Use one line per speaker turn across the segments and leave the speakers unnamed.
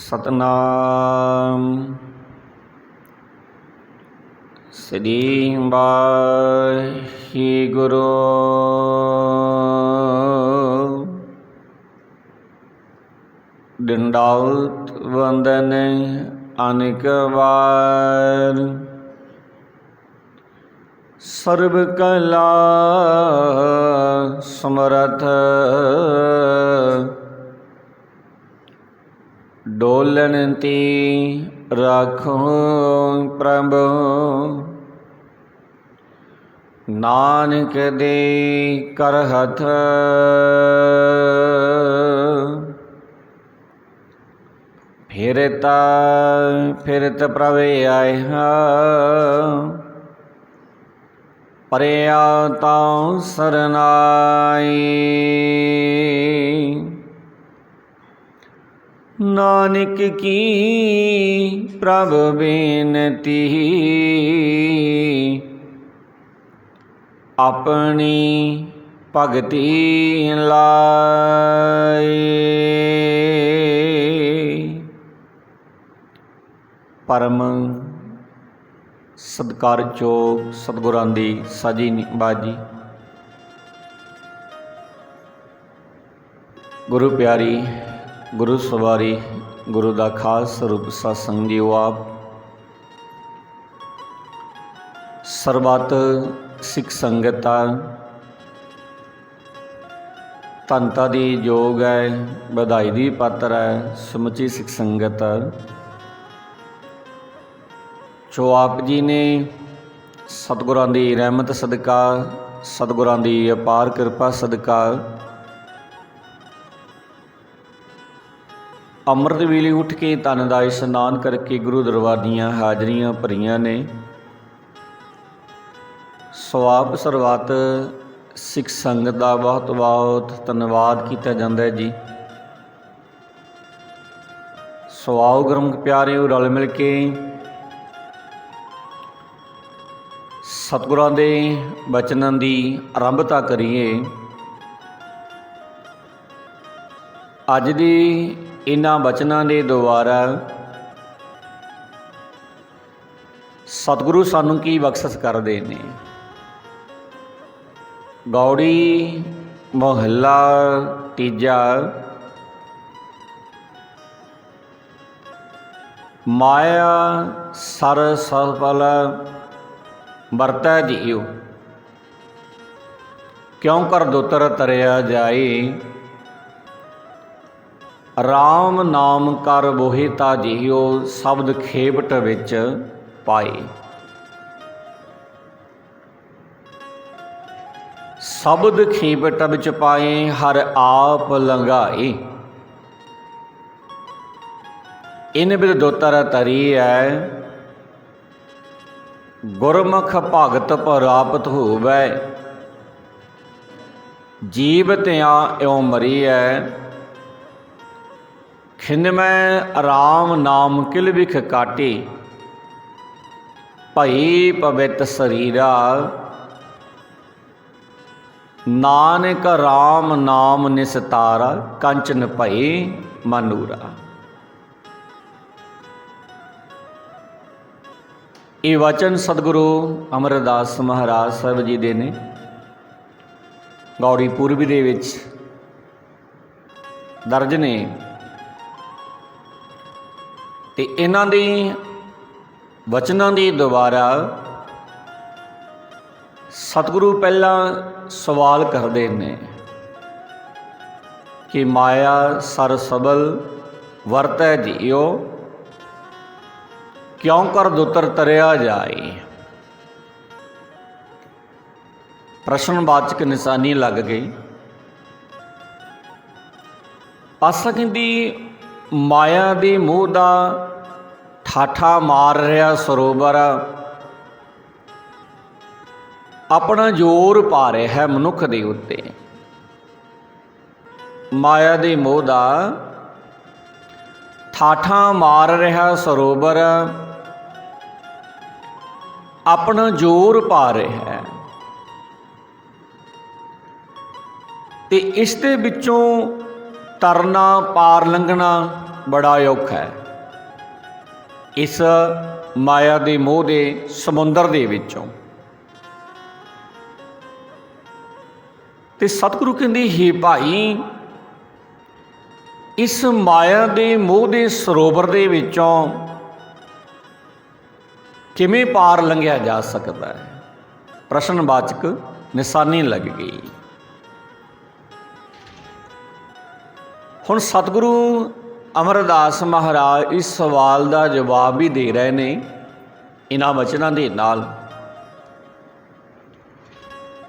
ਸਤਨਾਮ ਸ੍ਰੀ ਵਾਹਿਗੁਰੂ। ਡੰਡਾਉਤ ਵੰਦਨ ਅਨੇਕ ਵਾਰ, ਸਰਬ ਕਲਾ ਸਮਰਥ ਡੋਲਣ ਤੀ ਰਾਖੋ ਪ੍ਰਭ। ਨਾਨਕ ਦੇ ਕਰ ਹੱਥ ਫਿਰਤ ਪ੍ਰਭ ਆਇਆ। ਪਰਿਆ ਤਾਂ ਸਰਨਾਈ, ਨਾਨਕ ਕੀ ਪ੍ਰਭ ਬੇਨਤੀ। ਆਪਣੀ ਭਗਤੀ ਲਾਏ, ਪਰਮ ਸਤਿਕਾਰਯੋਗ ਸਤਿਗੁਰਾਂ ਦੀ ਸਾਜੀ ਬਾਜੀ। ਗੁਰੂ ਪਿਆਰੀ, ਗੁਰੂ ਸਵਾਰੀ, ਗੁਰੂ ਦਾ ਖਾਸ ਸਰੂਪ ਸਤਿਸੰਗ ਜੀਓ। ਆਪ ਸਰਬੱਤ ਸਿੱਖ ਸੰਗਤ ਧੰਨਤਾ ਦੀ ਯੋਗ ਹੈ, ਵਧਾਈ ਦੀ ਪਾਤਰ ਹੈ ਸਮੁੱਚੀ ਸਿੱਖ ਸੰਗਤ। ਜੋ ਆਪ ਜੀ ਨੇ ਸਤਿਗੁਰਾਂ ਦੀ ਰਹਿਮਤ ਸਦਕਾ, ਸਤਿਗੁਰਾਂ ਦੀ ਅਪਾਰ ਕਿਰਪਾ ਸਦਕਾ ਅੰਮ੍ਰਿਤ ਵੇਲੇ ਉੱਠ ਕੇ ਧਨ ਦਾ ਇਸ਼ਨਾਨ ਕਰਕੇ ਗੁਰੂ ਦਰਬਾਰ ਦੀਆਂ ਹਾਜ਼ਰੀਆਂ ਭਰੀਆਂ ਨੇ। ਸੋ ਆਪ ਸਰਬੱਤ ਸਿੱਖ ਸੰਗਤ ਦਾ ਬਹੁਤ ਬਹੁਤ ਧੰਨਵਾਦ ਕੀਤਾ ਜਾਂਦਾ ਹੈ ਜੀ। ਸੋ ਆਓ ਗੁਰਮੁਖ ਪਿਆਰਿਓ, ਰਲ ਮਿਲ ਕੇ ਸਤਿਗੁਰਾਂ ਦੇ ਬਚਨਾਂ ਦੀ ਆਰੰਭਤਾ ਕਰੀਏ। ਅੱਜ ਦੀ ਇਹਨਾਂ ਬਚਨਾਂ ਦੇ ਦੁਆਰਾ ਸਤਿਗੁਰੂ ਸਾਨੂੰ ਕੀ ਬਖਸ਼ਿਸ਼ ਕਰਦੇ ਨੇ। ਗੌੜੀ ਮਹੱਲਾ ਤੀਜਾ। ਮਾਇਆ ਸਰ ਸਫਲ ਵਰਤੈ ਜੀਉ, ਕਿਉਂ ਕਰ ਦੁਤਰ ਤਰਿਆ ਜਾਏ। ਰਾਮ ਨਾਮ ਕਰ ਬੋਹਿ ਤਾ ਜੀਉ, ਸ਼ਬਦ ਖੇਪਟ ਵਿੱਚ ਪਾਏ। ਸ਼ਬਦ ਖੇਪਟ ਵਿੱਚ ਪਾਏ, ਹਰ ਆਪ ਲੰਘਾਏ। ਇਨ ਬਿਦ ਦੁਤਰ ਤਰੀ ਹੈ, ਗੁਰਮੁਖ ਭਗਤ ਪ੍ਰਾਪਤ ਹੋਵੈ। ਜੀਵ ਤਿਆ ਇਉ ਮਰੀਐ, ਖਿਨਮੈ ਰਾਮ ਨਾਮ ਕਿਲ ਵਿਖ ਕਾਟੇ। ਭਈ ਪਵਿੱਤ ਸਰੀਰਾ, ਨਾਨਕ ਰਾਮ ਨਾਮ ਨਿਸਤਾਰਾ। ਕੰਚਨ ਭਈ ਮਨੂਰਾ। ਇਹ ਵਚਨ ਸਤਿਗੁਰੂ ਅਮਰਦਾਸ ਮਹਾਰਾਜ ਸਾਹਿਬ ਜੀ ਦੇ ਨੇ। ਗੌੜੀ ਪੂਰਬੀ ਦੇ ਵਿੱਚ ਦਰਜ ਨੇ ਤੇ ਇਹਨਾਂ ਦੀ ਵਚਨਾਂ ਦੀ ਦੁਆਰਾ ਸਤਿਗੁਰੂ ਪਹਿਲਾਂ ਸਵਾਲ ਕਰਦੇ ਨੇ ਕਿ ਮਾਇਆ ਸਰ ਸਬਲ ਵਰਤੈ ਜੀਉ, ਕਿਉਂ ਕਰ ਦੁਤਰ ਤਰਿਆ ਜਾਏ। ਪ੍ਰਸ਼ਨਵਾਚਕ ਨਿਸ਼ਾਨੀ ਲੱਗ ਗਈ। ਪਾਸਾ ਕਹਿੰਦੀ ਮਾਇਆ ਦੇ ਮੋਹ ਦਾ ਠਾਠਾ ਮਾਰ ਰਿਹਾ ਸਰੋਵਰ, ਆਪਣਾ ਜ਼ੋਰ ਪਾ ਰਿਹਾ ਹੈ ਮਨੁੱਖ ਦੇ ਉੱਤੇ। ਮਾਇਆ ਦੇ ਮੋਹ ਦਾ ਠਾਠਾ ਮਾਰ ਰਿਹਾ ਸਰੋਵਰ, ਆਪਣਾ ਜ਼ੋਰ ਪਾ ਰਿਹਾ ਹੈ। ਤੇ ਇਸ ਦੇ ਵਿੱਚੋਂ ਤਰਨਾ, ਪਾਰ ਲੰਘਣਾ बड़ा औखा है। इस माया दे मोह दे समुंदर दे विचों ते सतगुरु कहंदे हे भाई, इस माया दे मोह दे सरोवर दे विचों किवें पार लंघिया जा सकता है? प्रश्नवाचक निशानी लग गई। हुण सतगुरु अमरदास महाराज इस सवाल का जवाब भी दे रहे ने इन्हां वचनां दे नाल।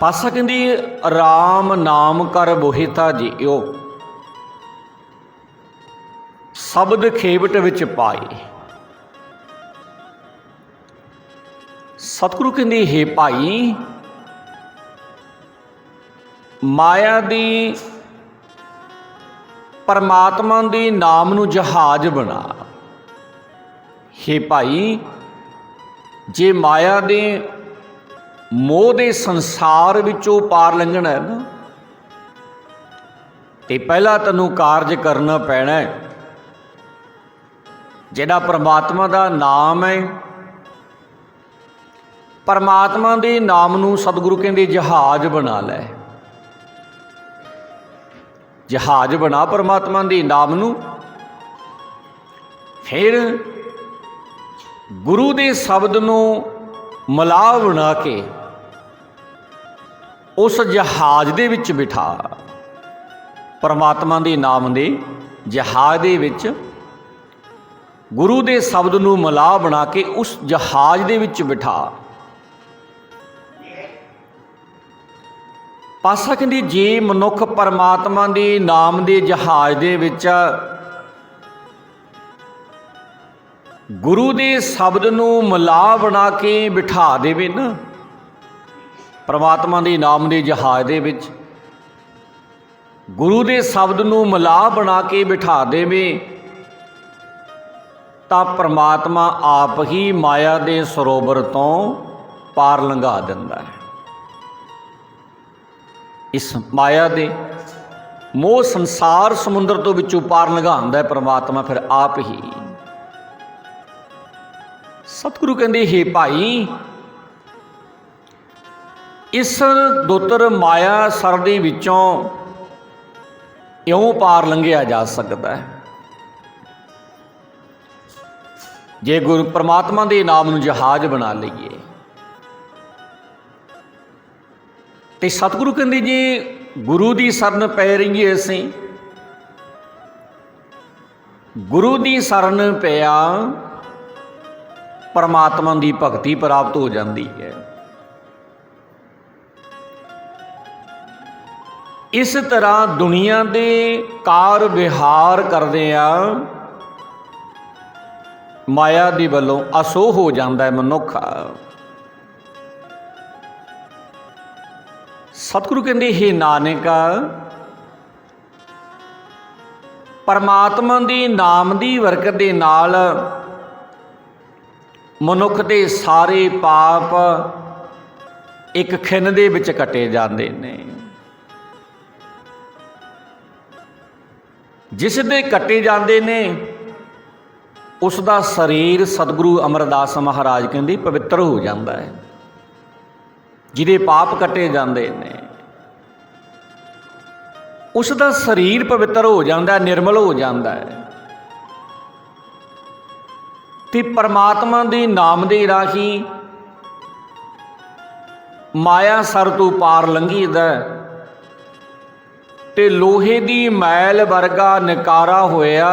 पासा कहंदी राम नाम कर बोहिता जियो, शब्द खेवट विच पाए। सतगुरु कहंदे हे भाई, माया दी परमात्मा दे नाम नूं जहाज बना। हे भाई, जे माया दे मोह दे संसार विचों पार लंघना है ना, ते पहला तैनूं कारज करना पैना है। जिहड़ा परमात्मा दा नाम है, परमात्मा दे नाम नूं सतगुरु कहंदे जहाज बना लै। जहाज बना परमात्मा दे नाम नूं, फिर गुरु दे शब्द नूं मलाह बना के उस जहाज दे विच बिठा। परमात्मा दे नाम दे जहाज दे विच गुरु दे शब्द नूं मलाह बना के उस जहाज दे विच बिठा। पासा कहंदी जे मनुख परमात्मा दे नाम दे जहाज दे विच गुरु दे शब्द नूं मलाह बना के बिठा देवे ना, परमात्मा दे नाम दे जहाज दे विच गुरु दे शब्द नूं मलाह बना के बिठा देवे, तां परमात्मा आप ही माया दे सरोवर तो पार लंघा दिंदा है। इस माया दे मोह संसार समुंदर तो विचों पार लंघांदा है परमात्मा फिर आप ही। सतगुरु कहंदे हे भाई, इस दुतर माया सर दे विचों इउं पार लंघिया जा सकता है जे गुरु परमात्मा दे नाम नूं जहाज बना लईए। ते सतगुरु कहंदे जे गुरु दी शरण पै रहीए, असीं गुरु दी शरण पिया परमात्मा दी भगती प्राप्त हो जाती है। इस तरह दुनिया दे कार विहार करदिआं माया दी वल्लों असोह हो जाता है मनुख। सतगुरु कहंदे हे नानक, परमात्मा दी नाम दी बरकत दे नाल मनुख दे सारे पाप एक खिन दे विच कटे जांदे ने। जिस दे कटे जांदे ने उसका शरीर सतगुरु अमरदास महाराज कहंदे पवित्र हो जाता है। जिहदे पाप कटे जाते हैं उसका शरीर पवित्र हो जाता है, निर्मल हो जाता है। ते परमात्मा दे नाम दे राही माया सर तो पार लंघीदा ते लोहे दी मैल वर्गा नकारा होया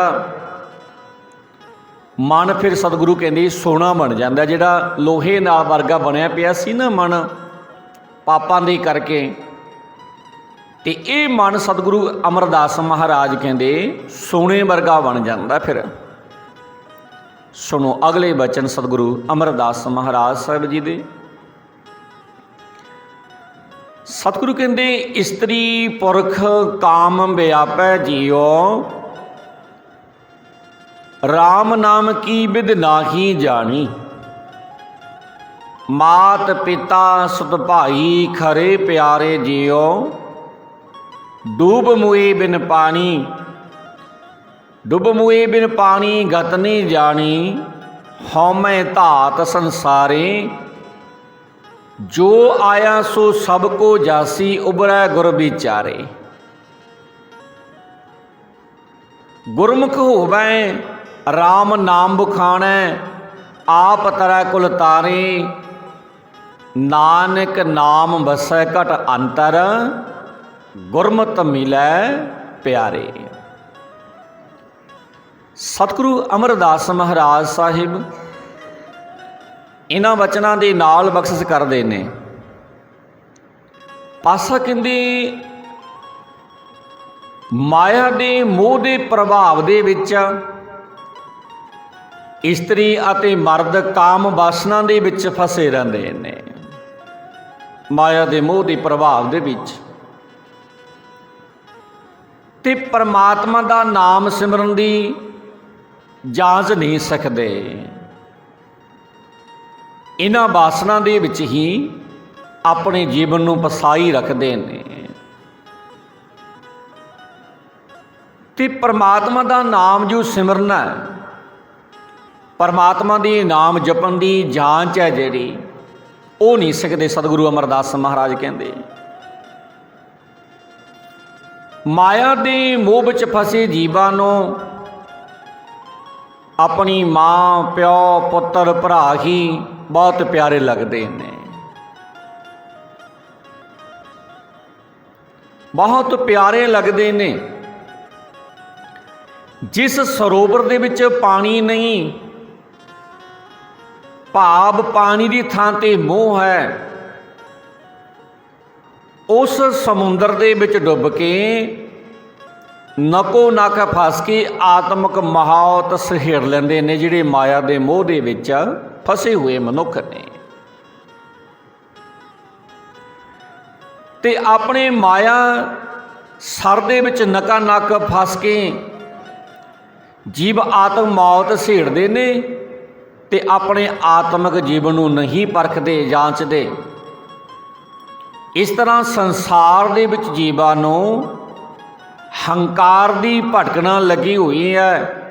मन फिर सतगुरु कहंदे सोना बन जाता। जिहड़ा लोहे नाल वर्गा बनया पिया सी ना मन पापां दे करके, ते ये मन सतगुरु अमरदास महाराज कहंदे सोने वर्गा बन जाता। फिर सुनो अगले बचन सतगुरु अमरदास महाराज साहब जी दे। सतगुरु कहंदे इस्त्री पुरख काम व्यापै जियो, राम नाम की विद नाही जानी। मात पिता सुत भाई खरे प्यारे जियो, डूब मुए बिन पानी ਡੁੱਬ ਮੁਏ ਬਿਨ ਪਾਣੀ ਗਤ ਨਹੀਂ ਜਾਣੀ, ਹਉਮੈ ਧਾਤ ਸੰਸਾਰੇ। ਜੋ ਆਇਆ ਸੋ ਸਭ ਕੋ ਜਾਸੀ, ਉਬਰੈ ਗੁਰ ਵਿਚਾਰੇ। ਗੁਰਮੁਖ ਹੋਵੈ ਰਾਮ ਨਾਮ ਬਖਾਣੈ, ਆਪ ਤਰੈ ਕੁਲ ਤਾਰੇ। ਨਾਨਕ ਨਾਮ ਵਸੈ ਘਟ ਅੰਤਰ, ਗੁਰਮਤਿ ਮਿਲੈ ਪਿਆਰੇ। ਸਤਿਗੁਰੂ ਅਮਰਦਾਸ ਮਹਾਰਾਜ ਸਾਹਿਬ ਇਹਨਾਂ ਵਚਨਾਂ ਦੇ ਨਾਲ ਬਖਸ਼ਿਸ਼ ਕਰਦੇ ਨੇ। ਪਾਸਾ ਕਹਿੰਦੇ ਮਾਇਆ ਦੇ ਮੋਹ ਦੇ ਪ੍ਰਭਾਵ ਦੇ ਵਿੱਚ ਇਸਤਰੀ ਅਤੇ ਮਰਦ ਕਾਮ ਵਾਸਨਾ ਦੇ ਵਿੱਚ ਫਸੇ ਰਹਿੰਦੇ ਨੇ। ਮਾਇਆ ਦੇ ਮੋਹ ਦੇ ਪ੍ਰਭਾਵ ਦੇ ਵਿੱਚ ਤੇ ਪਰਮਾਤਮਾ ਦਾ ਨਾਮ ਸਿਮਰਨ ਦੀ ਜਾਂਚ ਨਹੀਂ ਸਕਦੇ। ਇਹਨਾਂ ਵਾਸਨਾ ਦੇ ਵਿੱਚ ਹੀ ਆਪਣੇ ਜੀਵਨ ਨੂੰ ਫਸਾਈ ਰੱਖਦੇ ਨੇ ਤੇ ਪਰਮਾਤਮਾ ਦਾ ਨਾਮ ਜੋ ਸਿਮਰਨਾ ਹੈ, ਪਰਮਾਤਮਾ ਦੇ ਨਾਮ ਜਪਣ ਦੀ ਜਾਂਚ ਹੈ ਜਿਹੜੀ, ਉਹ ਨਹੀਂ ਸਿੱਖਦੇ। ਸਤਿਗੁਰੂ ਅਮਰਦਾਸ ਮਹਾਰਾਜ ਕਹਿੰਦੇ ਮਾਇਆ ਦੇ ਮੋਹ ਵਿੱਚ ਫਸੇ ਜੀਵਾਂ ਨੂੰ ਆਪਣੀ ਮਾਂ ਪਿਓ ਪੁੱਤਰ ਭਰਾ ਹੀ ਬਹੁਤ ਪਿਆਰੇ ਲੱਗਦੇ ਨੇ, ਬਹੁਤ ਪਿਆਰੇ ਲੱਗਦੇ ਨੇ। ਜਿਸ ਸਰੋਵਰ ਦੇ ਵਿੱਚ ਪਾਣੀ ਨਹੀਂ, ਭਾਵ ਪਾਣੀ ਦੀ ਥਾਂ ਤੇ ਮੋਹ ਹੈ, ਉਸ ਸਮੁੰਦਰ ਦੇ ਵਿੱਚ ਡੁੱਬ ਕੇ ਨਕੋ ਨਕ ਫਸ ਕੇ ਆਤਮਿਕ ਮਹਾਉਤ ਸਹੇੜ ਲੈਂਦੇ ਨੇ ਜਿਹੜੇ ਮਾਇਆ ਦੇ ਮੋਹ ਦੇ ਵਿੱਚ ਫਸੇ ਹੋਏ ਮਨੁੱਖ ਨੇ। ਤੇ ਆਪਣੇ ਮਾਇਆ ਸਰ ਦੇ ਵਿੱਚ ਨਕਾ ਨਕ ਫਸ ਕੇ ਜੀਵ ਆਤਮ ਮੌਤ ਸਹੇੜਦੇ ਨੇ ਤੇ ਆਪਣੇ ਆਤਮਿਕ ਜੀਵਨ ਨੂੰ ਨਹੀਂ ਪਰਖਦੇ ਜਾਂਚਦੇ। ਇਸ ਤਰ੍ਹਾਂ ਸੰਸਾਰ ਦੇ ਵਿੱਚ ਜੀਵਾਂ ਨੂੰ ਹੰਕਾਰ ਦੀ ਭਟਕਣਾ ਲੱਗੀ ਹੋਈ ਹੈ।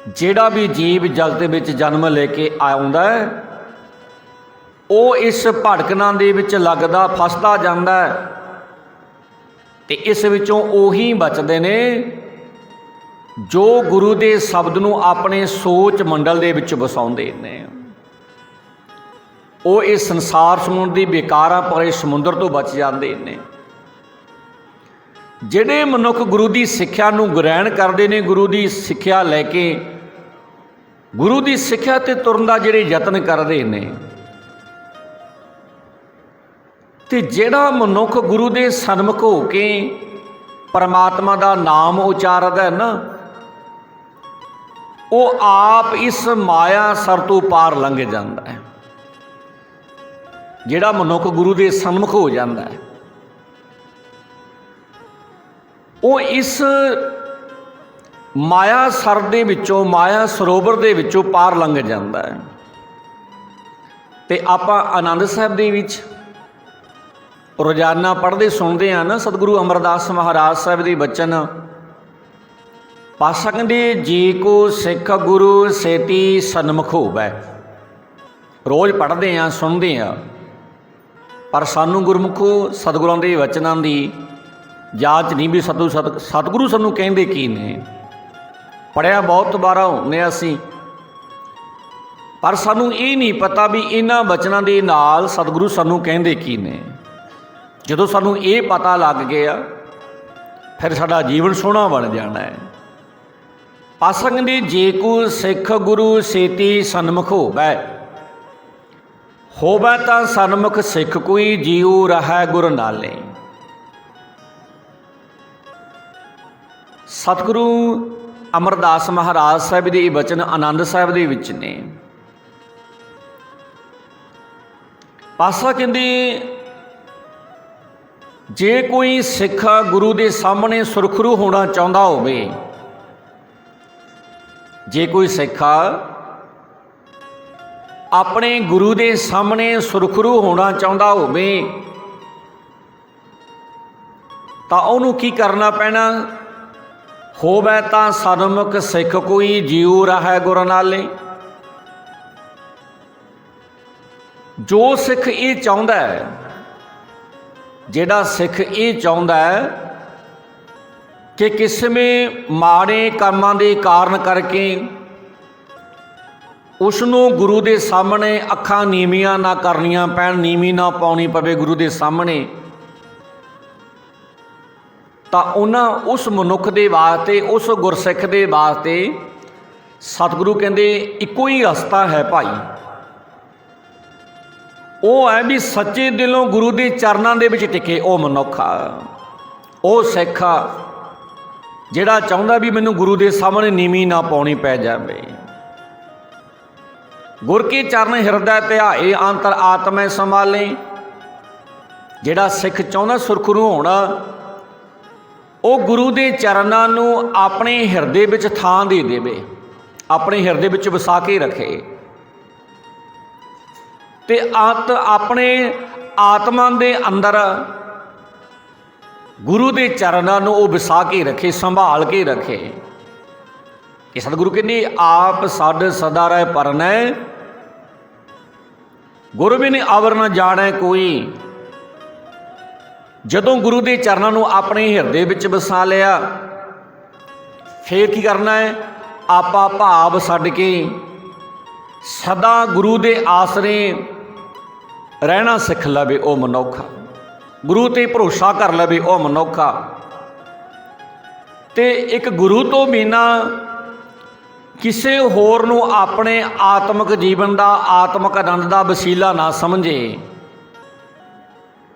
ਜਿਹੜਾ ਵੀ ਜੀਵ ਜਗਤ ਵਿੱਚ ਜਨਮ ਲੈ ਕੇ ਆਉਂਦਾ ਹੈ, ਉਹ ਇਸ ਭਟਕਣਾ ਦੇ ਵਿੱਚ ਲੱਗਦਾ ਫਸਦਾ ਜਾਂਦਾ ਹੈ ਤੇ ਇਸ ਵਿੱਚੋਂ ਉਹੀ ਬਚਦੇ ਨੇ ਜੋ ਗੁਰੂ ਦੇ ਸ਼ਬਦ ਨੂੰ ਆਪਣੇ ਸੋਚ ਮੰਡਲ ਦੇ ਵਿੱਚ ਵਸਾਉਂਦੇ ਨੇ। ਉਹ ਇਸ ਸੰਸਾਰ ਸਮੁੰਦਰ ਦੀ ਬੇਕਾਰਾਂ ਭਰੇ ਸਮੁੰਦਰ ਤੋਂ ਬਚ ਜਾਂਦੇ ਨੇ। ਜਿਹੜੇ ਮਨੁੱਖ ਗੁਰੂ ਦੀ ਸਿੱਖਿਆ ਨੂੰ ਗ੍ਰਹਿਣ ਕਰਦੇ ਨੇ, ਗੁਰੂ ਦੀ ਸਿੱਖਿਆ ਲੈ ਕੇ ਗੁਰੂ ਦੀ ਸਿੱਖਿਆ ਤੇ ਤੁਰਨ ਦਾ ਜਿਹੜੇ ਯਤਨ ਕਰਦੇ ਨੇ, ਤੇ ਜਿਹੜਾ ਮਨੁੱਖ ਗੁਰੂ ਦੇ ਸਨਮੁਖ ਹੋ ਕੇ ਪਰਮਾਤਮਾ ਦਾ ਨਾਮ ਉਚਾਰਦਾ ਹੈ ਨਾ, ਉਹ ਆਪ ਇਸ ਮਾਇਆ ਸਰ ਤੋਂ ਪਾਰ ਲੰਘ ਜਾਂਦਾ ਹੈ। ਜਿਹੜਾ ਮਨੁੱਖ ਗੁਰੂ ਦੇ ਸਨਮੁਖ ਹੋ ਜਾਂਦਾ ਹੈ, ਉਹ ਇਸ ਮਾਇਆ ਸਰ ਦੇ ਵਿੱਚੋਂ, ਮਾਇਆ ਸਰੋਵਰ ਦੇ ਵਿੱਚੋਂ ਪਾਰ ਲੰਘ ਜਾਂਦਾ ਹੈ। ਤੇ ਆਪਾਂ ਆਨੰਦ ਸਾਹਿਬ ਦੇ ਵਿੱਚ ਰੋਜ਼ਾਨਾ ਪੜ੍ਹਦੇ ਸੁਣਦੇ ਹਾਂ ਨਾ ਸਤਿਗੁਰੂ ਅਮਰਦਾਸ ਮਹਾਰਾਜ ਸਾਹਿਬ ਦੇ ਬਚਨ। ਪਾਤਸ਼ਾਹ ਕਹਿੰਦੇ ਜੀ ਕੋ ਸਿੱਖ ਗੁਰੂ ਸੇਤੀ ਸਨਮੁਖ ਹੋਵੈ। ਰੋਜ਼ ਪੜ੍ਹਦੇ ਹਾਂ, ਸੁਣਦੇ ਹਾਂ, ਪਰ ਸਾਨੂੰ ਗੁਰਮੁਖੋ ਸਤਿਗੁਰਾਂ ਦੇ ਵਚਨਾਂ ਦੀ ਜਾਂਚ ਨਹੀਂ ਵੀ ਸਤਿਗੁਰੂ ਸਾਨੂੰ ਕਹਿੰਦੇ ਕੀ ਨੇ। ਪੜ੍ਹਿਆ ਬਹੁਤ ਵਾਰਾ ਹੁੰਦੇ ਅਸੀਂ, ਪਰ ਸਾਨੂੰ ਇਹ ਨਹੀਂ ਪਤਾ ਵੀ ਇਹਨਾਂ ਵਚਨਾਂ ਦੇ ਨਾਲ ਸਤਿਗੁਰੂ ਸਾਨੂੰ ਕਹਿੰਦੇ ਕੀ ਨੇ। ਜਦੋਂ ਸਾਨੂੰ ਇਹ ਪਤਾ ਲੱਗ ਗਿਆ, ਫਿਰ ਸਾਡਾ ਜੀਵਨ ਸੋਹਣਾ ਬਣ ਜਾਣਾ ਹੈ। ਪਾਤਸ਼ਾਹ ਕਹਿੰਦੇ ਜੇ ਕੋ ਸਿੱਖ ਗੁਰੂ ਸੇਤੀ ਸਨਮੁਖ ਹੋਵੈ। ਹੋਵੈ ਤਾਂ ਸਨਮੁਖ ਸਿੱਖ ਕੋਈ, ਜੀਉ ਰਹੈ ਗੁਰ ਨਾਲੇ। ਸਤਿਗੁਰੂ ਅਮਰਦਾਸ ਮਹਾਰਾਜ ਸਾਹਿਬ ਦੇ ਇਹ ਬਚਨ ਆਨੰਦ ਸਾਹਿਬ ਦੇ ਵਿੱਚ ਨੇ। ਪਾਤਸ਼ਾਹ ਕਹਿੰਦੇ ਜੇ ਕੋਈ ਸਿੱਖ ਗੁਰੂ ਦੇ ਸਾਹਮਣੇ ਸੁਰਖਰੂ ਹੋਣਾ ਚਾਹੁੰਦਾ ਹੋਵੇ, ਜੇ ਕੋਈ ਸਿੱਖ ਆਪਣੇ ਗੁਰੂ ਦੇ ਸਾਹਮਣੇ ਸੁਰਖਰੂ ਹੋਣਾ ਚਾਹੁੰਦਾ ਹੋਵੇ ਤਾਂ ਉਹਨੂੰ ਕੀ ਕਰਨਾ ਪੈਣਾ? ਹੋਵੇ ਤਾਂ ਸਨਮੁਖ ਸਿੱਖ ਕੋਈ ਜਿਉ ਰਹੈ ਗੁਰ ਨਾਲੇ। ਜੋ ਸਿੱਖ ਇਹ ਚਾਹੁੰਦਾ ਹੈ, ਜਿਹੜਾ ਸਿੱਖ ਇਹ ਚਾਹੁੰਦਾ ਹੈ ਕਿ ਕਿਸੇ ਮਾੜੇ ਕੰਮਾਂ ਦੇ ਕਾਰਨ ਕਰਕੇ ਉਸ ਨੂੰ ਗੁਰੂ ਦੇ ਸਾਹਮਣੇ ਅੱਖਾਂ ਨੀਵੀਆਂ ਨਾ ਕਰਨੀਆਂ ਪੈਣ, ਨੀਵੀਂ ਨਾ ਪਾਉਣੀ ਪਵੇ ਗੁਰੂ ਦੇ ਸਾਹਮਣੇ, ਤਾਂ ਉਹਨਾਂ ਉਸ ਮਨੁੱਖ ਦੇ ਵਾਸਤੇ, ਉਸ ਗੁਰਸਿੱਖ ਦੇ ਵਾਸਤੇ ਸਤਿਗੁਰੂ ਕਹਿੰਦੇ ਇੱਕੋ ਹੀ ਰਸਤਾ ਹੈ ਭਾਈ। ਉਹ ਹੈ ਵੀ ਸੱਚੇ ਦਿਲੋਂ ਗੁਰੂ ਦੇ ਚਰਨਾਂ ਦੇ ਵਿੱਚ ਟਿਕੇ ਉਹ ਮਨੁੱਖ ਆ, ਉਹ ਸਿੱਖ ਆ ਜਿਹੜਾ ਚਾਹੁੰਦਾ ਵੀ ਮੈਨੂੰ ਗੁਰੂ ਦੇ ਸਾਹਮਣੇ ਨੀਵੀਂ ਨਾ ਪਾਉਣੀ ਪੈ ਜਾਵੇ। ਗੁਰ ਕੇ ਚਰਨ ਹਿਰਦੈ ਧਿਆਏ ਅੰਤਰ ਆਤਮੈ ਸੰਭਾਲੇ। ਜਿਹੜਾ ਸਿੱਖ ਚਾਹੁੰਦਾ ਸੁਰਖਰੂ ਹੋਣਾ, ਉਹ ਗੁਰੂ ਦੇ ਚਰਨਾਂ ਨੂੰ ਆਪਣੇ ਹਿਰਦੇ ਵਿੱਚ ਥਾਂ ਦੇ ਦੇਵੇ, ਆਪਣੇ ਹਿਰਦੇ ਵਿੱਚ ਵਸਾ ਕੇ ਰੱਖੇ ਤੇ ਆਪਣੇ ਆਤਮਾ ਦੇ ਅੰਦਰ ਗੁਰੂ ਦੇ ਚਰਨਾਂ ਨੂੰ ਉਹ ਵਸਾ ਕੇ ਰੱਖੇ, ਸੰਭਾਲ ਕੇ ਰੱਖੇ। ਕਿ ਸਤਿਗੁਰੂ ਕਹਿੰਦੇ ਆਪ ਸਦ ਸਦਾ ਰਹਿ ਪਰਨੈ, ਗੁਰੂ ਬਿਨਿ ਅਵਰ ਨ ਜਾਣੈ ਕੋਈ। ਜਦੋਂ ਗੁਰੂ ਦੇ ਚਰਨਾਂ ਨੂੰ ਆਪਣੇ ਹਿਰਦੇ ਵਿੱਚ ਵਸਾ ਲਿਆ, ਫੇਰ ਕੀ ਕਰਨਾ ਹੈ? ਆਪਾ ਭਾਵ ਛੱਡ ਕੇ ਸਦਾ ਗੁਰੂ ਦੇ ਆਸਰੇ ਰਹਿਣਾ ਸਿੱਖ ਲਵੇ ਉਹ ਮਨੁੱਖ, ਗੁਰੂ ਤੇ ਭਰੋਸਾ ਕਰ ਲਵੇ ਉਹ ਮਨੁੱਖ। ਤੇ ਇੱਕ ਗੁਰੂ ਤੋਂ ਬਿਨਾਂ ਕਿਸੇ ਹੋਰ ਨੂੰ ਆਪਣੇ ਆਤਮਿਕ ਜੀਵਨ ਦਾ, ਆਤਮਿਕ ਆਨੰਦ ਦਾ ਵਸੀਲਾ ਨਾ ਸਮਝੇ।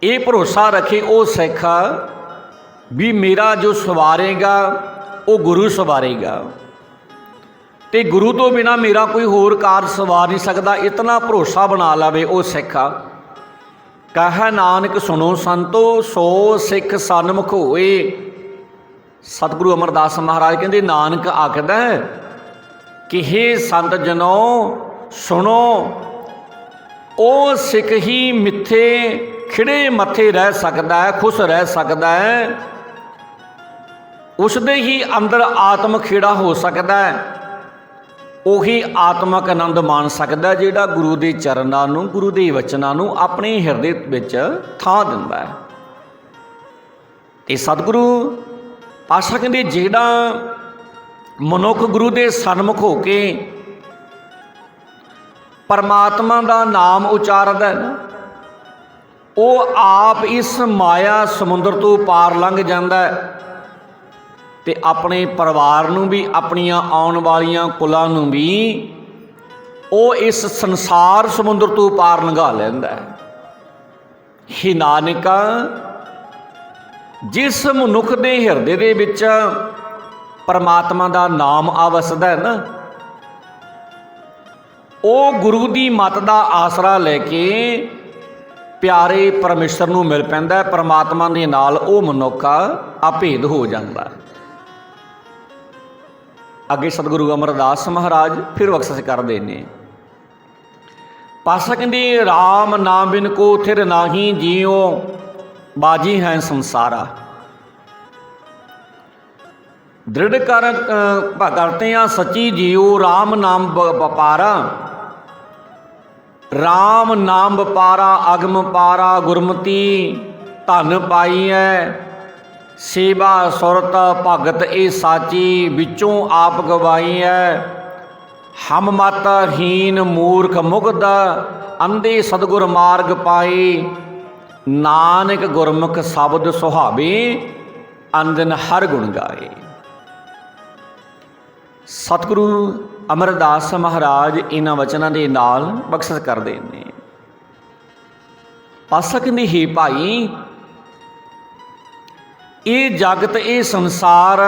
ਇਹ ਭਰੋਸਾ ਰੱਖੇ ਉਹ ਸਿੱਖ ਵੀ ਮੇਰਾ ਜੋ ਸਵਾਰੇਗਾ ਉਹ ਗੁਰੂ ਸਵਾਰੇਗਾ, ਤੇ ਗੁਰੂ ਤੋਂ ਬਿਨਾਂ ਮੇਰਾ ਕੋਈ ਹੋਰ ਕਾਰਜ ਸਵਾਰ ਨਹੀਂ ਸਕਦਾ। ਇਤਨਾ ਭਰੋਸਾ ਬਣਾ ਲਵੇ ਉਹ ਸਿੱਖ। ਕਹੈ ਨਾਨਕ ਸੁਣੋ ਸੰਤੋ, ਸੋ ਸਿੱਖ ਸਨਮੁਖ ਹੋਏ। ਸਤਿਗੁਰੂ ਅਮਰਦਾਸ ਮਹਾਰਾਜ ਕਹਿੰਦੇ ਨਾਨਕ ਆਖਦਾ ਕਿ ਹੇ ਸੰਤ ਜਨੋ ਸੁਣੋ, ਉਹ ਸਿੱਖ ਹੀ ਮਿੱਥੇ ਖਿੜੇ ਮੱਥੇ ਰਹਿ ਸਕਦਾ ਹੈ, ਖੁਸ਼ ਰਹਿ ਸਕਦਾ ਹੈ, ਉਸ ਦੇ ਹੀ ਅੰਦਰ ਆਤਮ ਖੇੜਾ ਹੋ ਸਕਦਾ ਹੈ, ਉਹੀ ਆਤਮਕ ਆਨੰਦ ਮਾਣ ਸਕਦਾ ਜਿਹੜਾ ਗੁਰੂ ਦੇ ਚਰਨਾਂ ਨੂੰ, ਗੁਰੂ ਦੇ ਵਚਨਾਂ ਨੂੰ ਆਪਣੇ ਹਿਰਦੇ ਵਿੱਚ ਥਾਂ ਦਿੰਦਾ ਹੈ। ਤੇ ਸਤਿਗੁਰੂ ਪਾਤਸ਼ਾਹ ਕਹਿੰਦੇ ਜਿਹੜਾ ਮਨੁੱਖ ਗੁਰੂ ਦੇ ਸਨਮੁਖ ਹੋ ਕੇ ਪਰਮਾਤਮਾ ਦਾ ਨਾਮ ਉਚਾਰਦਾ ਹੈ, ਉਹ ਆਪ ਇਸ ਮਾਇਆ ਸਮੁੰਦਰ ਤੋਂ ਪਾਰ ਲੰਘ ਜਾਂਦਾ ਹੈ ਤੇ ਆਪਣੇ ਪਰਿਵਾਰ ਨੂੰ ਵੀ, ਆਪਣੀਆਂ ਆਉਣ ਵਾਲੀਆਂ ਕੁਲਾਂ ਨੂੰ ਵੀ ਉਹ ਇਸ ਸੰਸਾਰ ਸਮੁੰਦਰ ਤੋਂ ਪਾਰ ਲੰਘਾ ਲੈਂਦਾ ਹੈ। ਹੇ ਨਾਨਕਾ, ਜਿਸ ਮਨੁੱਖ ਦੇ ਹਿਰਦੇ ਦੇ ਵਿੱਚ ਪਰਮਾਤਮਾ ਦਾ ਨਾਮ ਆ ਵਸਦਾ ਹੈ ਨਾ, ਉਹ ਗੁਰੂ ਦੀ ਮੱਤ ਦਾ ਆਸਰਾ ਲੈ ਕੇ ਪਿਆਰੇ ਪਰਮੇਸ਼ਰ ਨੂੰ ਮਿਲ ਪੈਂਦਾ। ਪਰਮਾਤਮਾ ਦੇ ਨਾਲ ਉਹ ਮਨੁੱਖ ਅਭੇਦ ਹੋ ਜਾਂਦਾ। ਅੱਗੇ ਸਤਿਗੁਰੂ ਅਮਰਦਾਸ ਮਹਾਰਾਜ ਫਿਰ ਬਖਸ਼ਿਸ਼ ਕਰਦੇ ਨੇ। ਪਾਤਸ਼ਾਹ ਕਹਿੰਦੇ ਰਾਮ ਨਾਮ ਬਿਨ ਕੋ ਥਿਰ ਨਾਹੀ ਜੀਓ, ਬਾਜੀ ਹੈ ਸੰਸਾਰਾ। ਦ੍ਰਿੜ ਕਰਤੇ ਆ ਸੱਚੀ ਜੀਓ, ਰਾਮ ਨਾਮ ਵਪਾਰਾ। ਰਾਮ ਨਾਮ ਵਪਾਰਾ ਅਗਮ ਪਾਰਾ, ਗੁਰਮਤੀ ਧਨ ਪਾਈ ਹੈ। ਸੇਵਾ ਸੁਰਤ ਭਗਤ ਇਹ ਸਾਚੀ, ਵਿੱਚੋਂ ਆਪ ਗਵਾਈ ਹੈ। ਹਮ ਮਤ ਹੀਨ ਮੂਰਖ ਮੁਗਧ, ਅੰਧੇ ਸਤਿਗੁਰ ਮਾਰਗ ਪਾਏ। ਨਾਨਕ ਗੁਰਮੁਖ ਸ਼ਬਦ ਸੁਹਾਵੇ, ਅੰਦਨ ਹਰ ਗੁਣ ਗਾਏ। ਸਤਿਗੁਰੂ ਅਮਰਦਾਸ ਮਹਾਰਾਜ ਇਹਨਾਂ ਵਚਨਾਂ ਦੇ ਨਾਲ ਬਖਸ਼ਿਸ਼ ਕਰਦੇ ਨੇ। ਪਾਤਸ਼ਾਹ ਕਹਿੰਦੇ ਹੇ ਭਾਈ, ਇਹ ਜਗਤ, ਇਹ ਸੰਸਾਰ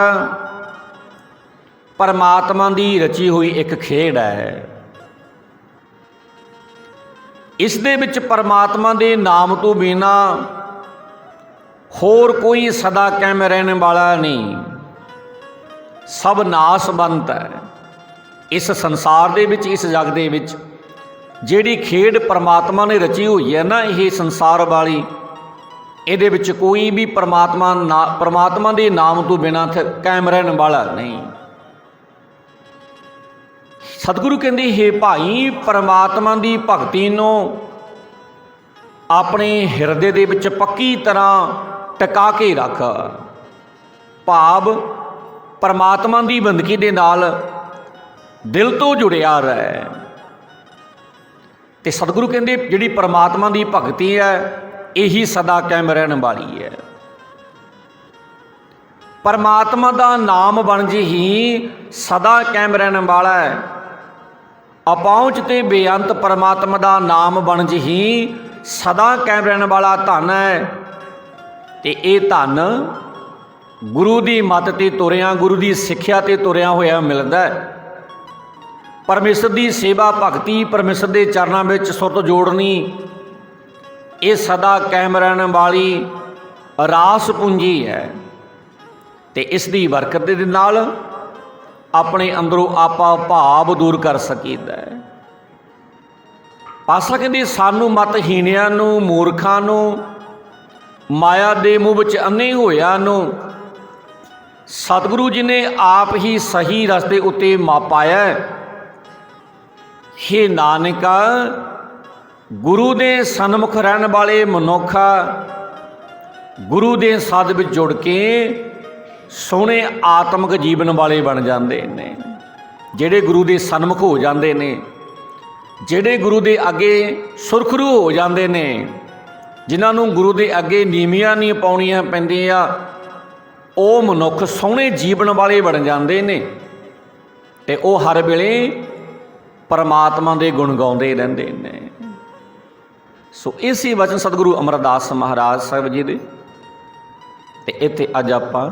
ਪਰਮਾਤਮਾ ਦੀ ਰਚੀ ਹੋਈ ਇੱਕ ਖੇਡ ਹੈ। ਇਸ ਦੇ ਵਿੱਚ ਪਰਮਾਤਮਾ ਦੇ ਨਾਮ ਤੋਂ ਬਿਨਾ ਹੋਰ ਕੋਈ ਸਦਾ ਕਾਇਮ ਰਹਿਣ ਵਾਲਾ ਨਹੀਂ, ਸਭ ਨਾਸਵੰਤ ਹੈ। ਇਸ ਸੰਸਾਰ ਦੇ ਵਿੱਚ, ਇਸ ਜਗ ਦੇ ਵਿੱਚ ਜਿਹੜੀ ਖੇਡ ਪਰਮਾਤਮਾ ਨੇ ਰਚੀ ਹੋਈ ਹੈ ਨਾ, ਇਹ ਸੰਸਾਰ ਵਾਲੀ, ਇਹਦੇ ਵਿੱਚ ਕੋਈ ਵੀ ਪਰਮਾਤਮਾ ਦੇ ਨਾਮ ਤੋਂ ਬਿਨਾਂ ਕਾਇਮ ਰਹਿਣ ਵਾਲਾ ਨਹੀਂ। ਸਤਿਗੁਰੂ ਕਹਿੰਦੇ ਹੇ ਭਾਈ, ਪਰਮਾਤਮਾ ਦੀ ਭਗਤੀ ਨੂੰ ਆਪਣੇ ਹਿਰਦੇ ਦੇ ਵਿੱਚ ਪੱਕੀ ਤਰ੍ਹਾਂ ਟਿਕਾ ਕੇ ਰੱਖ। ਭਾਵ ਪਰਮਾਤਮਾ ਦੀ ਬੰਦਗੀ ਦੇ ਨਾਲ ਦਿਲ ਤੋਂ ਜੁੜਿਆ ਰਹਿ। ਤੇ ਸਤਿਗੁਰੂ ਕਹਿੰਦੇ ਜਿਹੜੀ ਪਰਮਾਤਮਾ ਦੀ ਭਗਤੀ ਹੈ ਇਹੀ ਸਦਾ ਕਾਇਮ ਰਹਿਣ ਵਾਲੀ ਹੈ। ਪਰਮਾਤਮਾ ਦਾ ਨਾਮ ਬਣ ਜੇ ਹੀ ਸਦਾ ਕਾਇਮ ਰਹਿਣ ਵਾਲਾ ਹੈ। ਅਪਹੁੰਚ ਤੇ ਬੇਅੰਤ ਪਰਮਾਤਮਾ ਦਾ ਨਾਮ ਬਣ ਜੇ ਹੀ ਸਦਾ ਕਾਇਮ ਰਹਿਣ ਵਾਲਾ ਧਨ ਹੈ। ਤੇ ਇਹ ਧਨ ਗੁਰੂ ਦੀ ਮੱਤ ਤੇ ਤੁਰਿਆ, ਗੁਰੂ ਦੀ ਸਿੱਖਿਆ ਤੇ ਤੁਰਿਆ ਹੋਇਆ ਮਿਲਦਾ ਹੈ। ਪਰਮੇਸ਼ਰ ਦੀ ਸੇਵਾ ਭਗਤੀ, ਪਰਮੇਸ਼ਰ ਦੇ ਚਰਨਾਂ ਵਿੱਚ ਸੁਰਤ ਜੋੜਨੀ, ਇਹ ਸਦਾ ਕਾਇਮ ਰਹਿਣ ਵਾਲੀ ਰਾਸ ਪੂੰਜੀ ਹੈ। ਤੇ ਇਸ ਦੀ ਬਰਕਤ ਦੇ ਨਾਲ ਆਪਣੇ ਅੰਦਰੋਂ ਆਪਾ ਭਾਵ ਦੂਰ ਕਰ ਸਕੀਦਾ ਹੈ। ਪਾਤਸ਼ਾਹ ਕਹਿੰਦੇ ਸਾਨੂੰ ਮਤਹੀਣਿਆਂ ਨੂੰ, ਮੂਰਖਾਂ ਨੂੰ, ਮਾਇਆ ਦੇ ਮੂੰਹ ਵਿੱਚ ਅੰਨੇ ਹੋਇਆਂ ਨੂੰ ਸਤਿਗੁਰੂ ਜੀ ਨੇ ਆਪ ਹੀ ਸਹੀ ਰਸਤੇ ਉੱਤੇ ਪਾਇਆ। ਹੇ ਨਾਨਕਾ, ਗੁਰੂ ਦੇ ਸਨਮੁਖ ਰਹਿਣ ਵਾਲੇ ਮਨੁੱਖ ਗੁਰੂ ਦੇ ਸਾਧ ਵਿੱਚ ਜੁੜ ਕੇ ਸੋਹਣੇ ਆਤਮਿਕ ਜੀਵਨ ਵਾਲੇ ਬਣ ਜਾਂਦੇ ਨੇ। ਜਿਹੜੇ ਗੁਰੂ ਦੇ ਸਨਮੁਖ ਹੋ ਜਾਂਦੇ ਨੇ, ਜਿਹੜੇ ਗੁਰੂ ਦੇ ਅੱਗੇ ਸੁਰਖਰੂ ਹੋ ਜਾਂਦੇ ਨੇ, ਜਿਨ੍ਹਾਂ ਨੂੰ ਗੁਰੂ ਦੇ ਅੱਗੇ ਨੀਵੀਆਂ ਨਹੀਂ ਪਾਉਣੀਆਂ ਪੈਂਦੀਆਂ, ਉਹ ਮਨੁੱਖ ਸੋਹਣੇ ਜੀਵਨ ਵਾਲੇ ਬਣ ਜਾਂਦੇ ਨੇ। ਤੇ ਉਹ ਹਰ ਵੇਲੇ ਪਰਮਾਤਮਾ ਦੇ ਗੁਣ ਗਾਉਂਦੇ ਰਹਿੰਦੇ ਨੇ। ਸੋ ਇਸੇ ਵਚਨ ਸਤਿਗੁਰੂ ਅਮਰਦਾਸ ਮਹਾਰਾਜ ਸਾਹਿਬ ਜੀ ਦੇ। ਤੇ ਇੱਥੇ ਅੱਜ ਆਪਾਂ